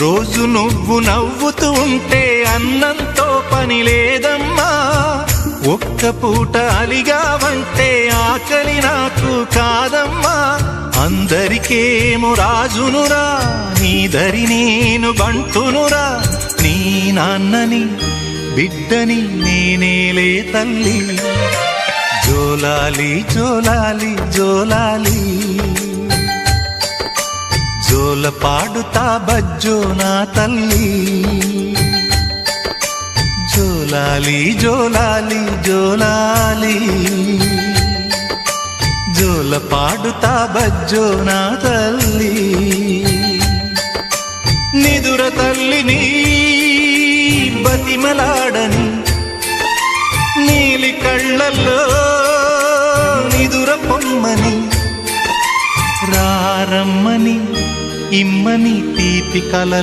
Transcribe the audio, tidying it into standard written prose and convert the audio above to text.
రోజు నువ్వు నవ్వుతూ ఉంటే అన్నంతో పని లేదమ్మా. ఒక్క పూట అలిగావంటే ఆకలి నాకు కాదమ్మా. అందరికేమో రాజునురా, నీ దరి నేను బంటునురా. నీ నాన్నని బిడ్డని నేనేలే తల్లి. జోలాలి జోలాలి జోలాలి, జోల పాడుతా బజ్జో నా తల్లి. జోలాలి జోలాలి జోలాలి, జోల పాడుతా బజ్జో నా తల్లి. నిదుర తల్లిని బతిమలాడని, నీలి కళ్ళల్లో నిదుర పొమ్మని, రారమ్మని ఇమ్మని తీపి కలలు